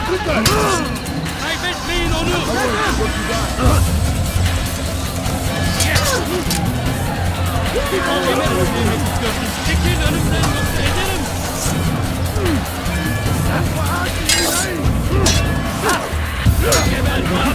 Kaybetmeyin onu! Kime öldürmek istiyorsun? Çekil önümden yoksa ederim! Geber bana!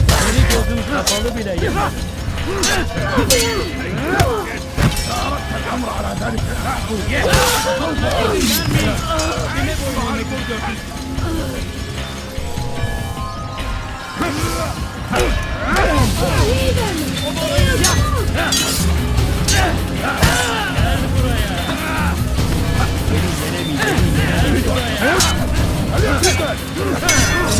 Beni gözüm kapalı bile yemez. Kime boyunluğunu gördün? Gel buraya. Beni yenemeyeceksin. Gel buraya.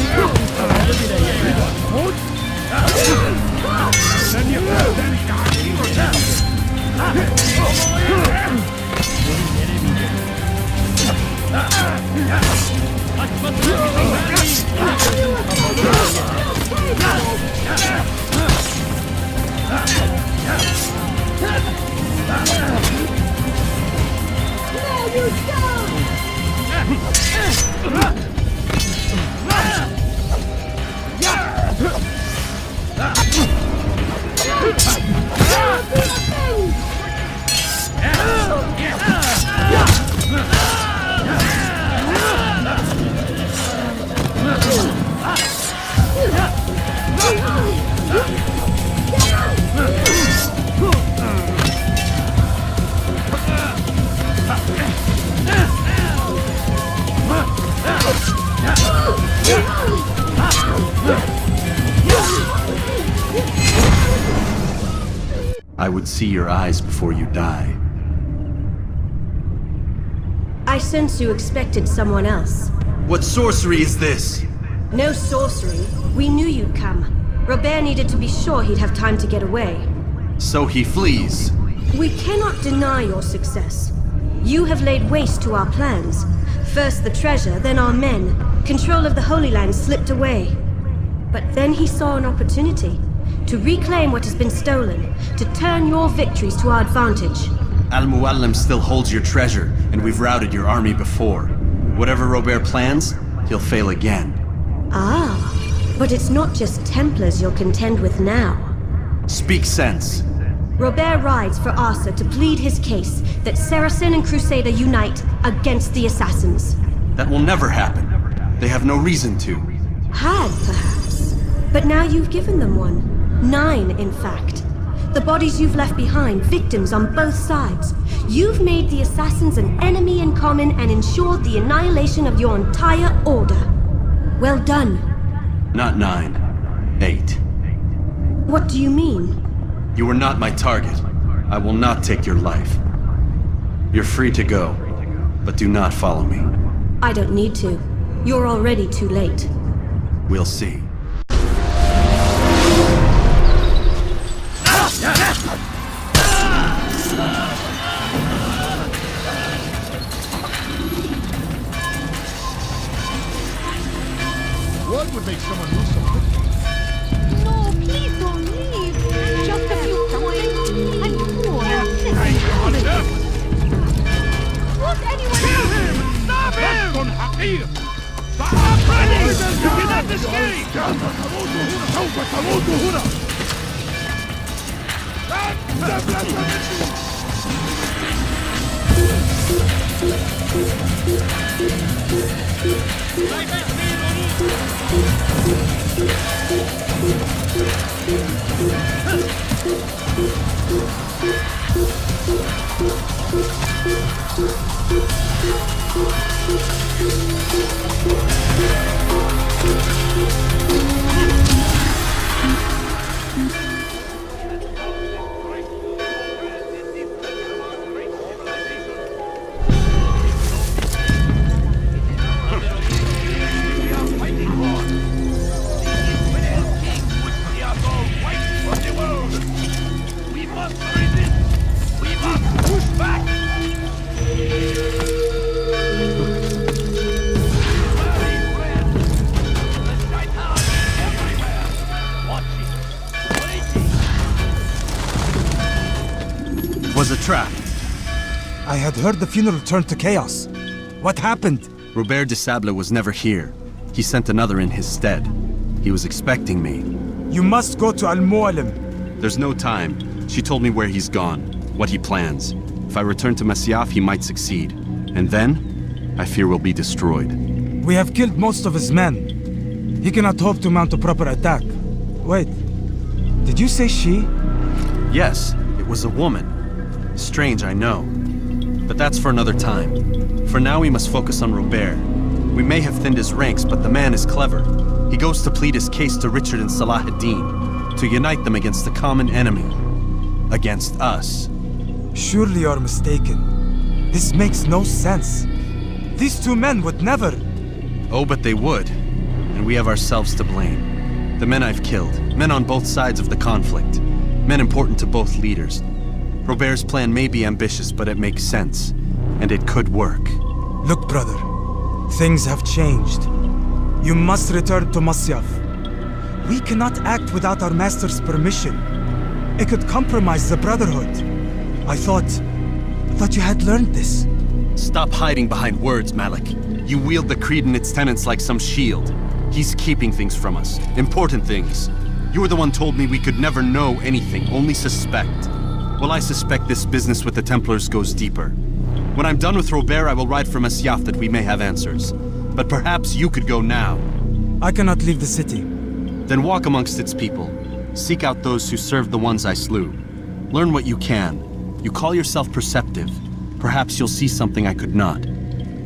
I would see your eyes before you die. I sense you expected someone else. What sorcery is this? No sorcery. We knew you'd come. Robert needed to be sure he'd have time to get away. So he flees. We cannot deny your success. You have laid waste to our plans. First the treasure, then our men. Control of the Holy Land slipped away. But then he saw an opportunity to reclaim what has been stolen, to turn your victories to our advantage. Al-Mualim still holds your treasure, and we've routed your army before. Whatever Robert plans, he'll fail again. Ah, but it's not just Templars you'll contend with now. Speak sense. Robert rides for Asa to plead his case that Saracen and Crusader unite against the Assassins. That will never happen. They have no reason to. Had, perhaps. But now you've given them one. 9, in fact. The bodies you've left behind, victims on both sides. You've made the Assassins an enemy in common and ensured the annihilation of your entire order. Well done. Not 9. 8. What do you mean? You were not my target. I will not take your life. You're free to go, but do not follow me. I don't need to. You're already too late. We'll see. What would make someone lose so quickly? No, please don't leave. Just a few coins. And more. Won't anyone Kill him! Stop him! Stop running! You cannot escape! was a trap. I had heard the funeral turned to chaos. What happened? Robert de Sablé was never here. He sent another in his stead. He was expecting me. You must go to Mualim. There's no time. She told me where he's gone, what he plans. If I return to Masyaf, he might succeed. And then, I fear we'll be destroyed. We have killed most of his men. He cannot hope to mount a proper attack. Wait, did you say she? Yes, it was a woman. Strange, I know. But that's for another time. For now, we must focus on Robert. We may have thinned his ranks, but the man is clever. He goes to plead his case to Richard and Salah ad-Din, to unite them against the common enemy. Against us. Surely you're mistaken. This makes no sense. These two men would never... Oh, but they would. And we have ourselves to blame. The men I've killed, men on both sides of the conflict, men important to both leaders. Robert's plan may be ambitious, but it makes sense. And it could work. Look, brother. Things have changed. You must return to Masyaf. We cannot act without our master's permission. It could compromise the Brotherhood. I thought you had learned this. Stop hiding behind words, Malik. You wield the creed and its tenets like some shield. He's keeping things from us. Important things. You were the one told me we could never know anything, only suspect. Well, I suspect this business with the Templars goes deeper. When I'm done with Robert, I will ride for Masyaf that we may have answers. But perhaps you could go now. I cannot leave the city. Then walk amongst its people. Seek out those who served the ones I slew. Learn what you can. You call yourself perceptive. Perhaps you'll see something I could not.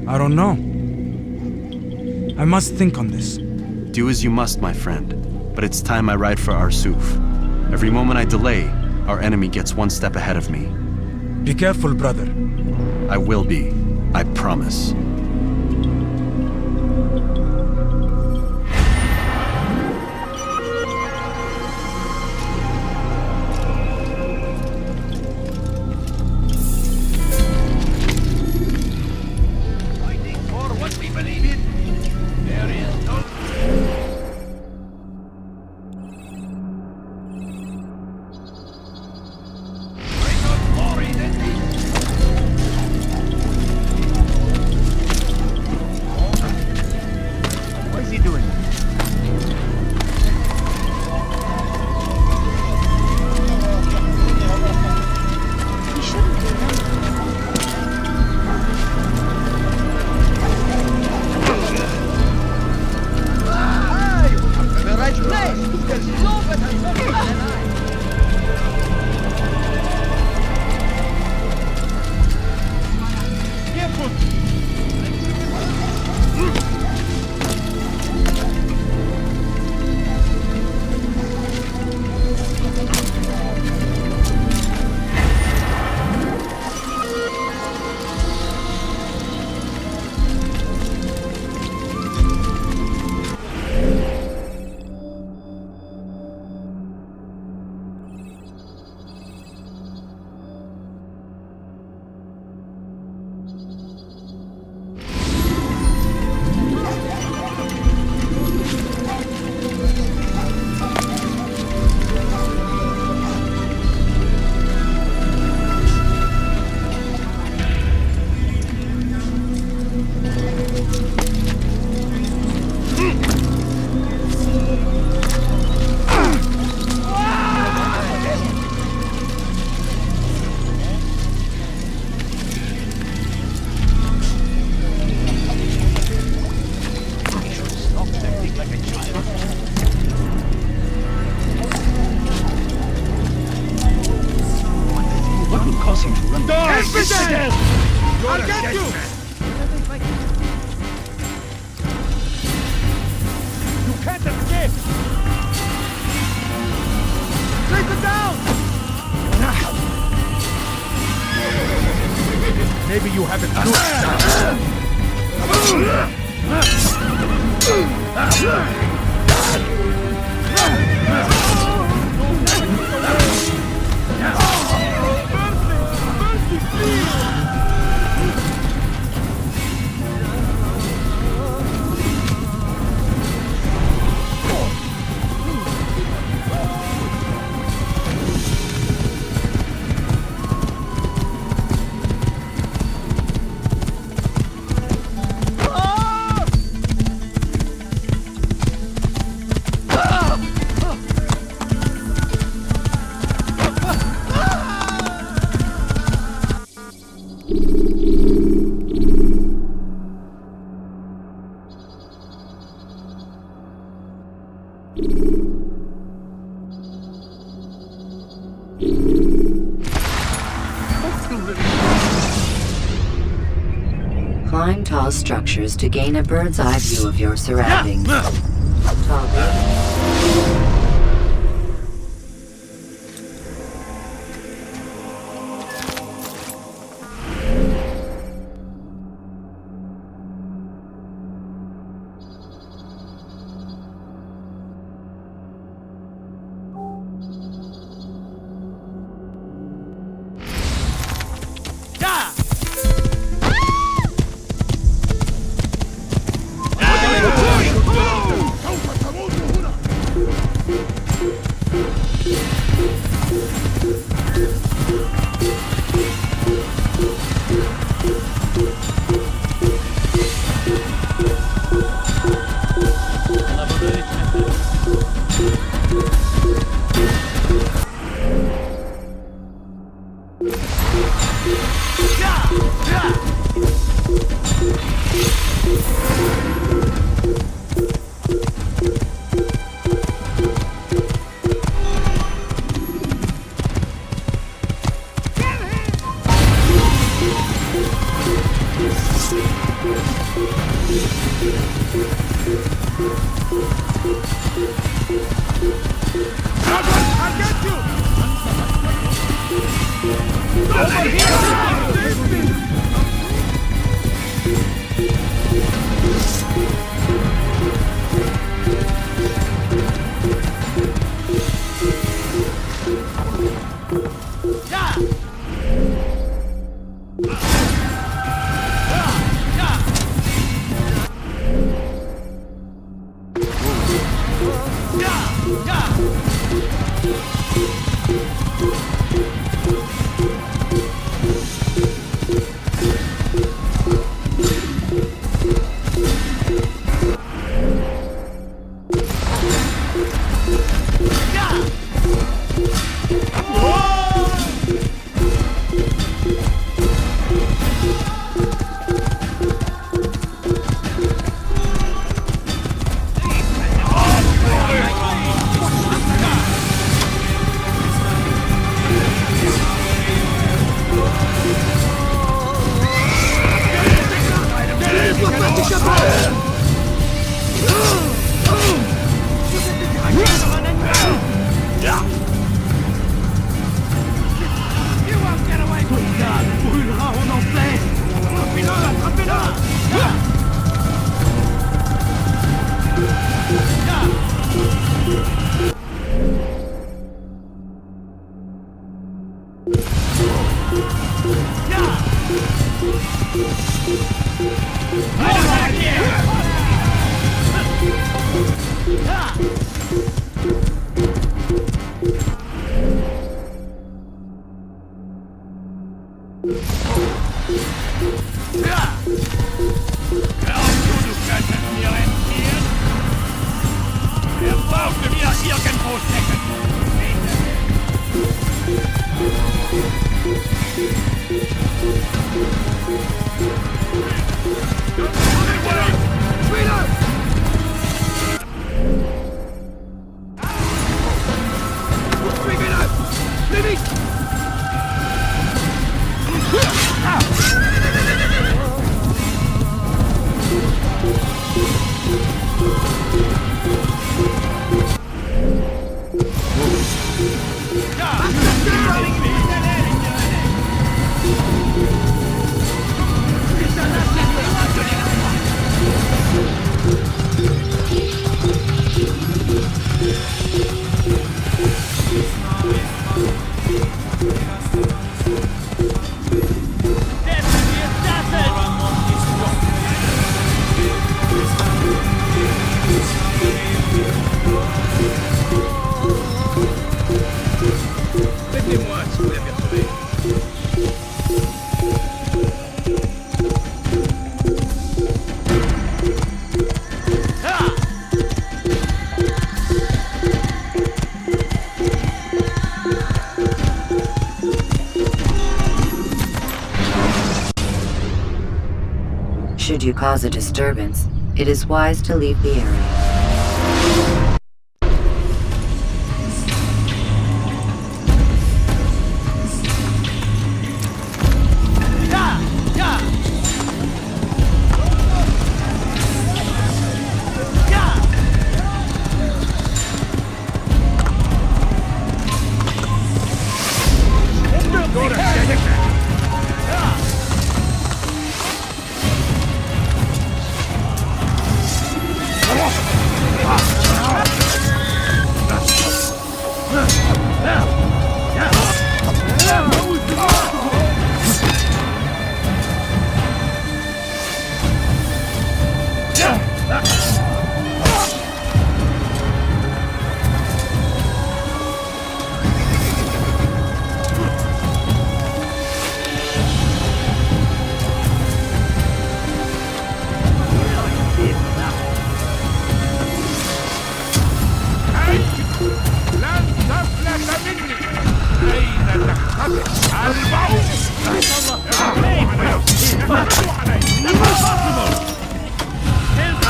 I don't know. I must think on this. Do as you must, my friend. But it's time I ride for Arsuf. Every moment I delay, our enemy gets one step ahead of me. Be careful, brother. I will be. I promise. Fighting for what we believe in. There is no... Bring us glory than peace. What is he doing? He shouldn't be done. The right place. There's no better something than I. Careful. What will cause him to run? I'll get you! You can't escape! Take it down! Maybe you haven't Climb tall structures to gain a bird's eye view of your surroundings. Tall buildings. Should you cause a disturbance, it is wise to leave the area.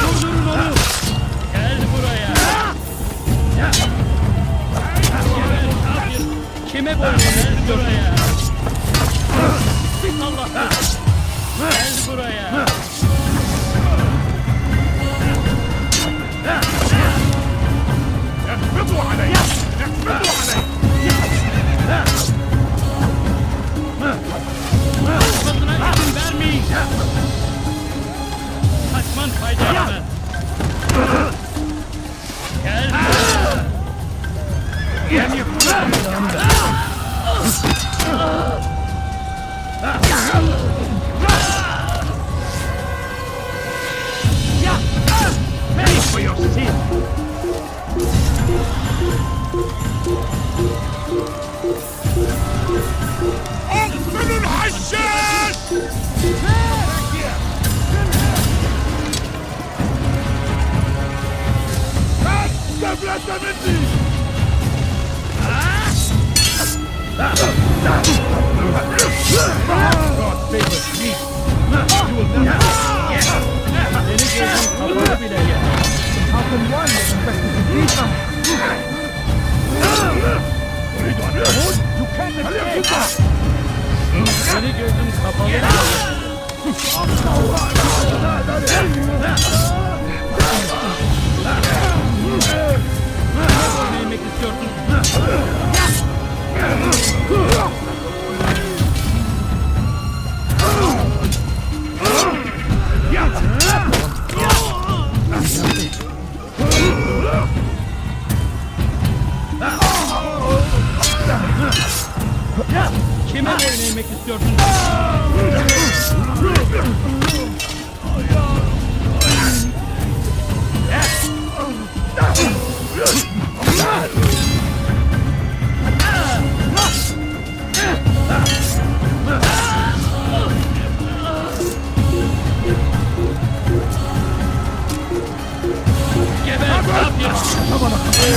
Durdurun onu. Gel buraya. Kime boyun? Gel buraya. Allah. Gel buraya. احبطوا علي! احبطوا علي! Kafasına izin vermeyeceğim. Kaçman fayda etmez. Gel. Pay for your sin! اقتلوا الحشاش! استفلت مني! God favors me! You will never get Seni gözüm kapalı bile gel. How can one expect to defeat them? You can't escape! Seni gözüm kapalı bile gel. Ne yemek istiyorsun? Kime boyun eğmek istiyorsun? Geber kafir!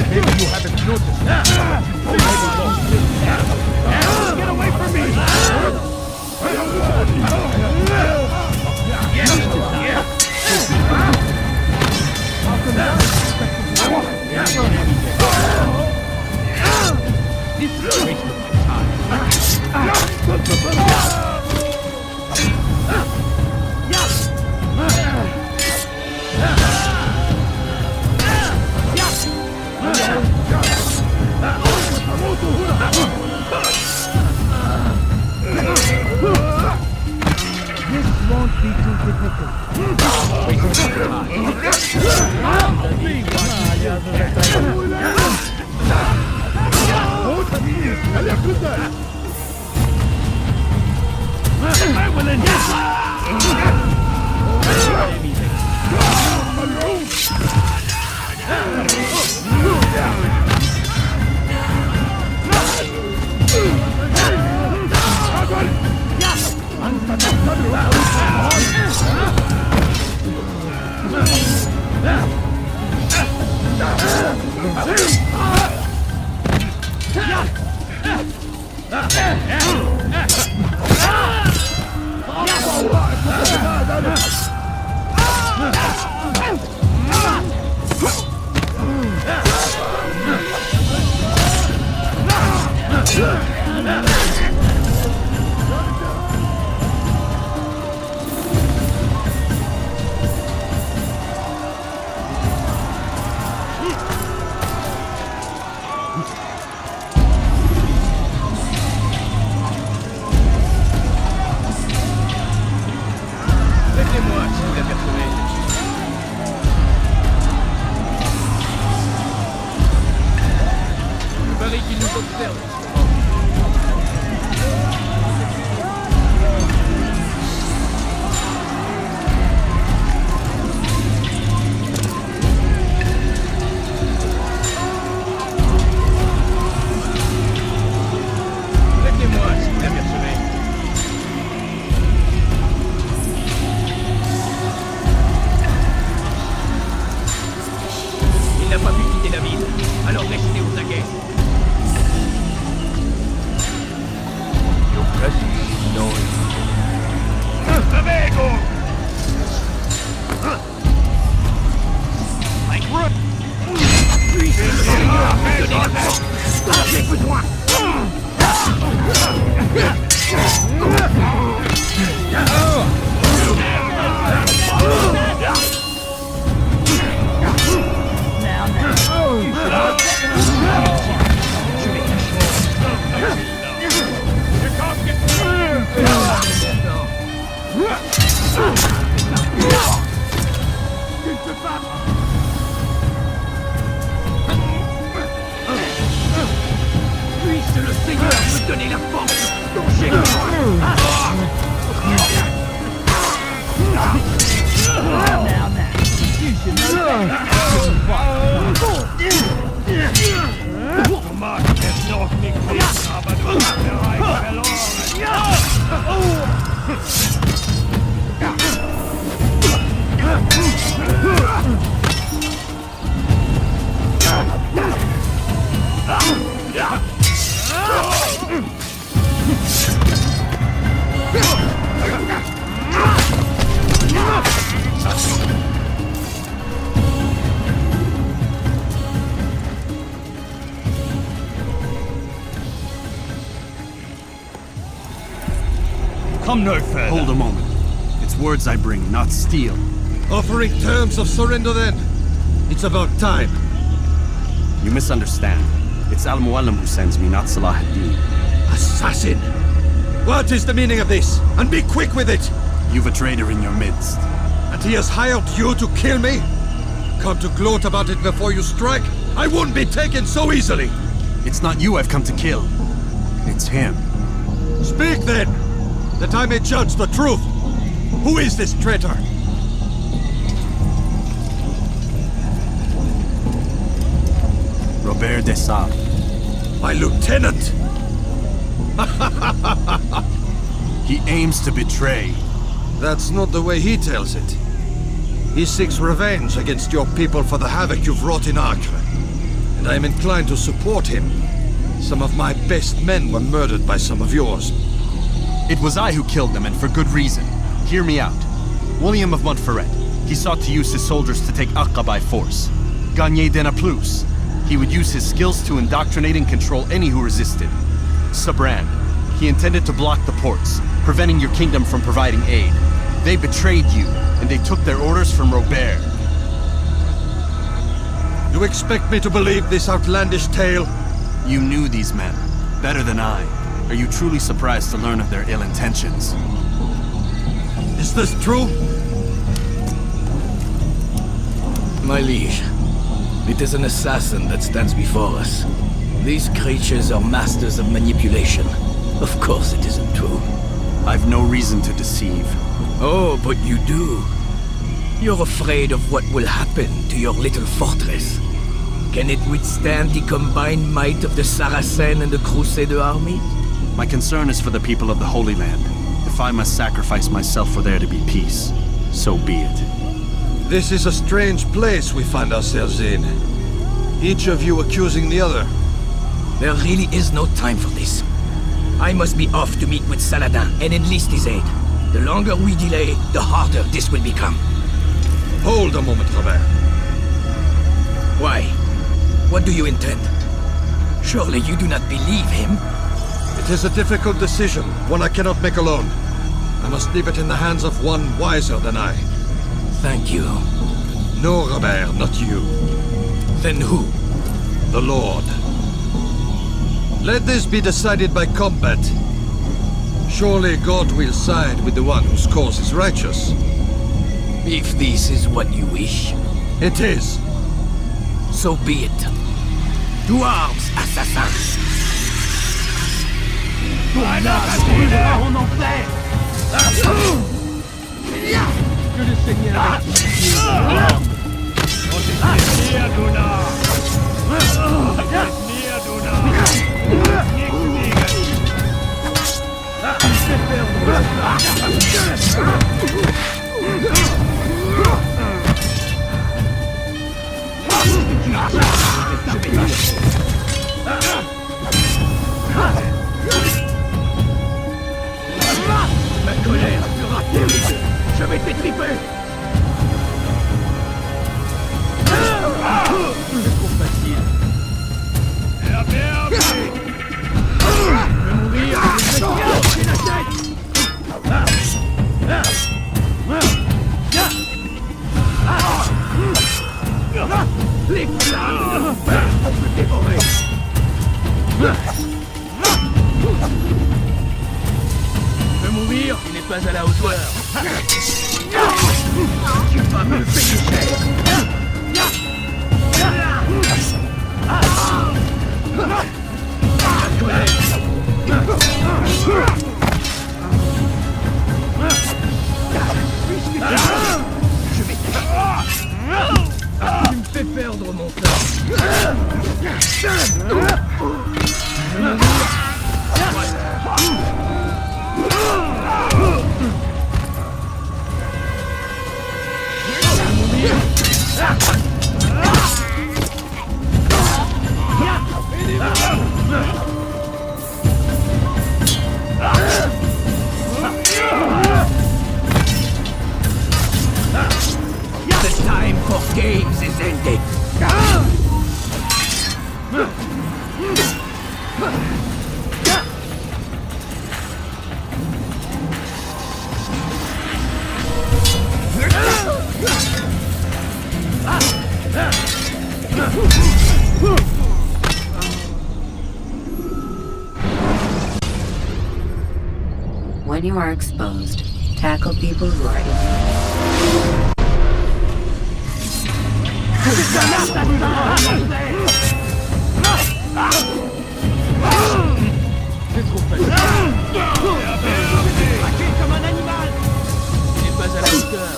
Maybe you haven't noticed. Get away from me! This is a waste of my time. Laissez-moi, si vous apercevez. Il paraît qu'il nous observe. besoin. Puisse le Seigneur me donner la force dont j'ai Come no further. Hold a moment. It's words I bring, not steel. Offering terms of surrender then? It's about time. You misunderstand. It's Mualim who sends me, not Salah ad-Din. Assassin! What is the meaning of this? And be quick with it! You've a traitor in your midst. And he has hired you to kill me? Come to gloat about it before you strike? I won't be taken so easily! It's not you I've come to kill. It's him. Speak then! That I may judge the truth! Who is this traitor? Robert de Sablé. My lieutenant! He aims to betray. That's not the way he tells it. He seeks revenge against your people for the havoc you've wrought in Acre. And I am inclined to support him. Some of my best men were murdered by some of yours. It was I who killed them, and for good reason. Hear me out. William of Montferrat. He sought to use his soldiers to take Acre by force. Gagné de Naplouse. He would use his skills to indoctrinate and control any who resisted. Sabran. He intended to block the ports, preventing your kingdom from providing aid. They betrayed you, and they took their orders from Robert. You expect me to believe this outlandish tale? You knew these men, better than I. Are you truly surprised to learn of their ill intentions? Is this true? My liege, it is an assassin that stands before us. These creatures are masters of manipulation. Of course it isn't true. I've no reason to deceive. Oh, but you do. You're afraid of what will happen to your little fortress. Can it withstand the combined might of the Saracen and the Crusader army? My concern is for the people of the Holy Land. If I must sacrifice myself for there to be peace, so be it. This is a strange place we find ourselves in. Each of you accusing the other. There really is no time for this. I must be off to meet with Saladin and enlist his aid. The longer we delay, the harder this will become. Hold a moment, Robert. Why? What do you intend? Surely you do not believe him? It is a difficult decision, one I cannot make alone. I must leave it in the hands of one wiser than I. Thank you. No, Robert, not you. Then who? The Lord. Let this be decided by combat. Surely God will side with the one whose cause is righteous. If this is what you wish, It is. so be it. To arms, assassins! En enfer. Que le Seigneur Ma colère sera terrible. Je vais t'étriper. C'est trop facile. veux mourir? Tu n'es pas à la hauteur. Tu vas me le payer cher. Tu me fais perdre mon temps. The time for games is ended. When you are exposed, tackle people who are in. C'est trop facile. Attaqué comme un animal. Tu n'es pas à la hauteur.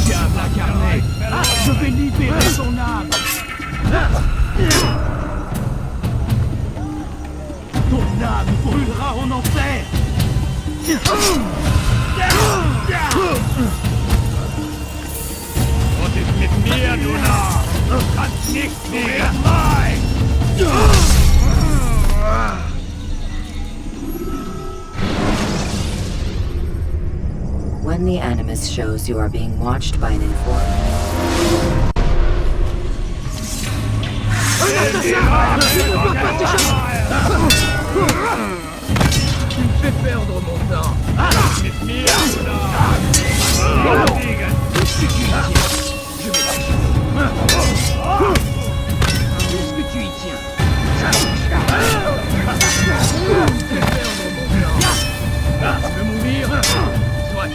Diable incarné, je vais libérer son âme. Ton âme brûlera en enfer. Was ist mit mir, du Narr? Du kannst nicht mehr mein! When the Animus shows you are being watched by an informant. Tu me fais perdre mon temps. Mit mir, du Narr! Qu'est-ce que tu y tiens? Je vais t'achever. Qu'est-ce que tu y tiens? Tu me fais perdre mon temps. Tu veux mourir? Soit.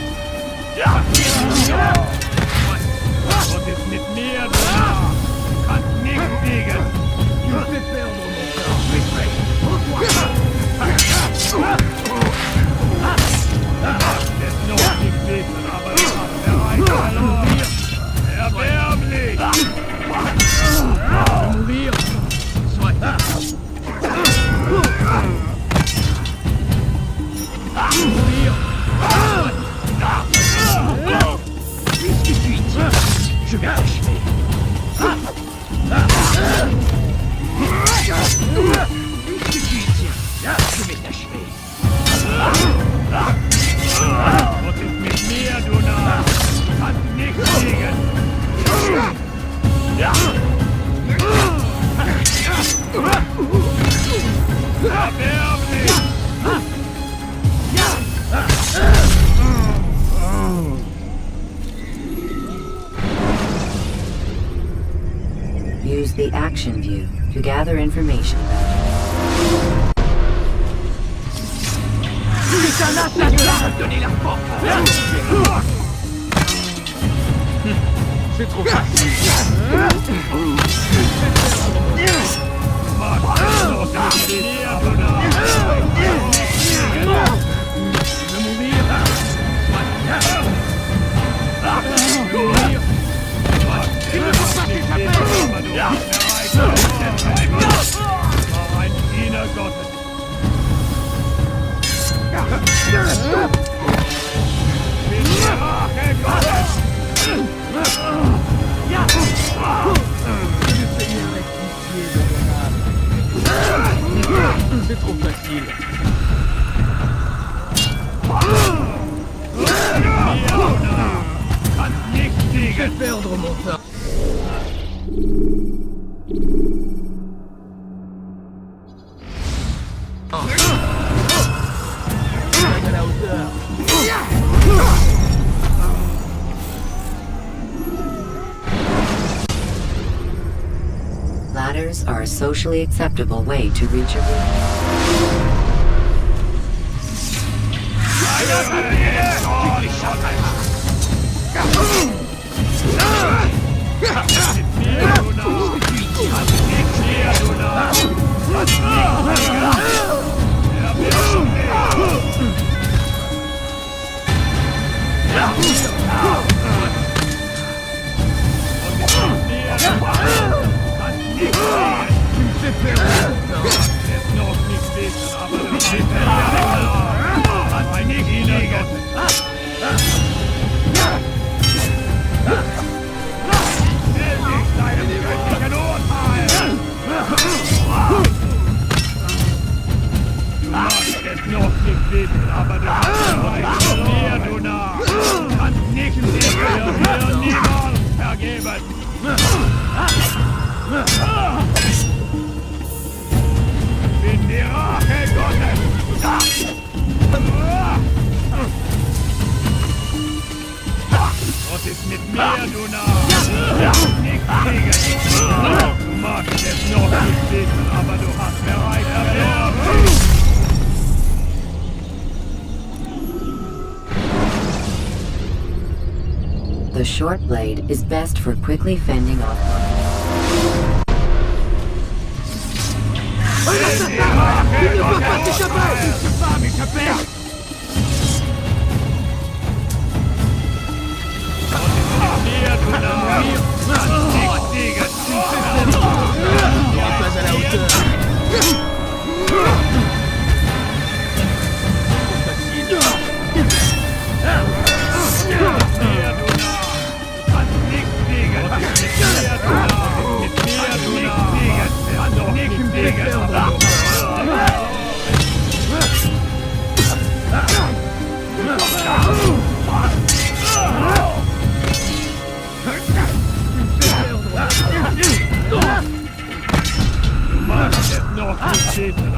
Was ist mit mir, du Narr? Du kannst nicht siegen! Tu me fais perdre mon temps. Je suis prêt. Es lohnt nicht wissen, aber du hast bereit verloren! Erbärmlich! Tu veux mourir? Soit. Mourir? Puisque tu y tiens, je vais t'achever. Puisque tu y tiens, je vais t'achever. Was ist mit mir, du Narr? Du kannst nicht siegen! Erbärmlich! Use the action view to gather information about C'est un assassin! Donnez la porte! C'est trop facile! Tu veux mourir? Soit. Mourir? Soit. Il ne faut pas t'échapper! Ein Diener Gottes! Bin die Rache Gottes! C'est trop facile. Ladders are a socially acceptable way to reach a room. The short blade is best for quickly fending off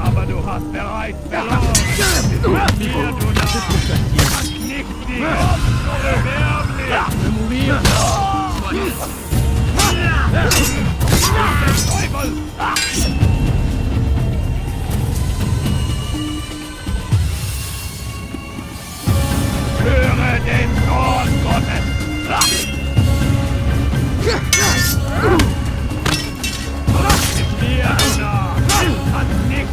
aber du hast bereits verloren. Mir, du nicht höre den Sohn Gottes! Mir, du kannst nicht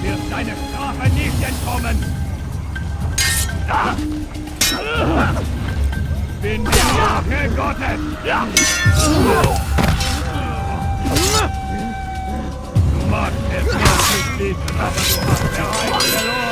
wird deine Strafe nicht entkommen! Bin die Rache Gottes! Du magst es nicht wissen, aber du hast bereits verloren!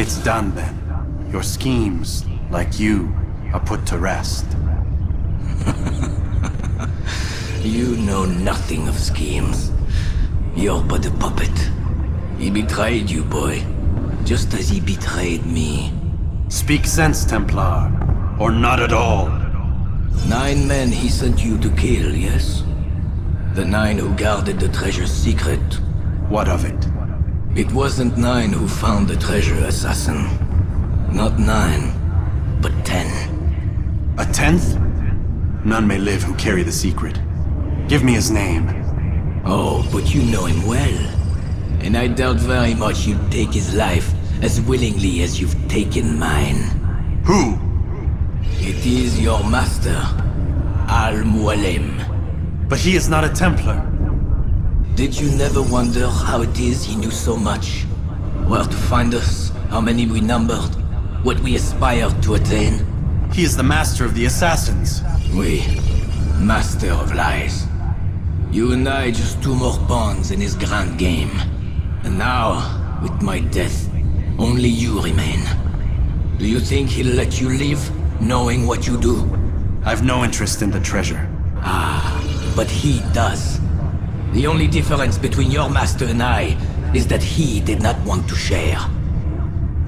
It's done then. Your schemes, like you, are put to rest. You know nothing of schemes. You're but a puppet. He betrayed you, boy. Just as he betrayed me. Speak sense, Templar. Or not at all. 9 men he sent you to kill, yes? The 9 who guarded the treasure's secret. What of it? It wasn't 9 who found the treasure, Assassin. Not 9, but 10. A 10th? None may live who carry the secret. Give me his name. Oh, but you know him well. And I doubt very much you'd take his life as willingly as you've taken mine. Who? It is your master, Mualim. But he is not a Templar. Did you never wonder how it is he knew so much? Where to find us, how many we numbered, what we aspired to attain? He is the master of the assassins. We, master of lies. You and I just two more pawns in his grand game. And now, with my death, only you remain. Do you think he'll let you live, knowing what you do? I've no interest in the treasure. Ah, but he does. The only difference between your master and I is that he did not want to share.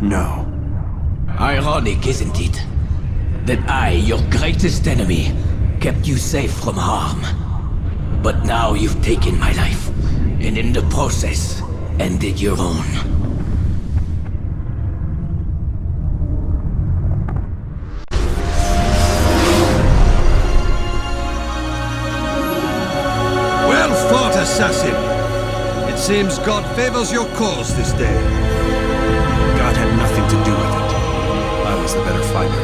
No. Ironic, isn't it? That I, your greatest enemy, kept you safe from harm. But now you've taken my life, and in the process, ended your own. Well fought, assassin! It seems God favors your cause this day. God had nothing to do with it. I was the better fighter.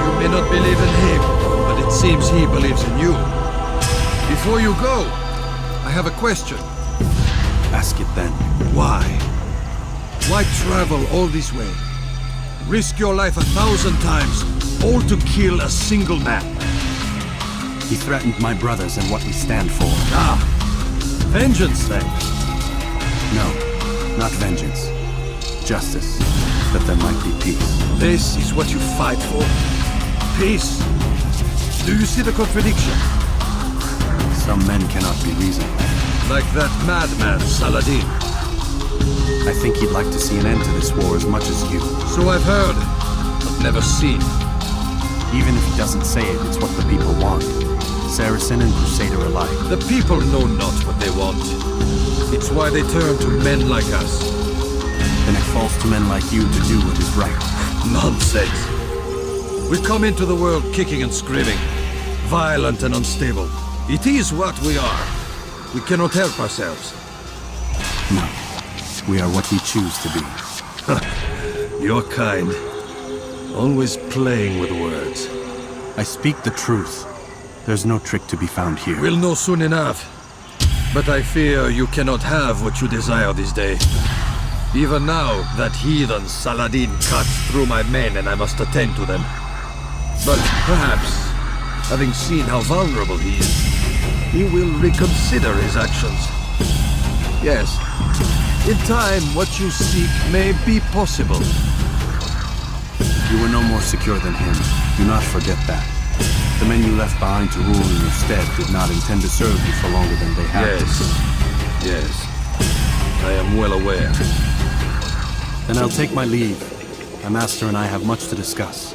You may not believe in him, but it seems he believes in you. Before you go, I have a question. Ask it then. Why? Why travel all this way? Risk your life 1,000 times, all to kill a single man? He threatened my brothers and what we stand for. Ah! Vengeance, then? No, not vengeance. Justice, that there might be peace. This is what you fight for? Peace? Do you see the contradiction? Some men cannot be reasoned. Like that madman, Saladin. I think he'd like to see an end to this war as much as you. So I've heard, but never seen. Even if he doesn't say it, it's what the people want. Saracen and Crusader alike. The people know not what they want. It's why they turn to men like us. Then it falls to men like you to do what is right. Nonsense. We come into the world kicking and screaming, violent and unstable. It is what we are. We cannot help ourselves. No. We are what we choose to be. Your kind. Always playing with words. I speak the truth. There's no trick to be found here. We'll know soon enough. But I fear you cannot have what you desire this day. Even now, that heathen Saladin cuts through my men and I must attend to them. But perhaps, having seen how vulnerable he is, he will reconsider his actions. Yes, in time, what you seek may be possible. You were no more secure than him. Do not forget that. The men you left behind to rule in your stead did not intend to serve you for longer than they had. Yes. I am well aware. Then I'll take my leave. My master and I have much to discuss.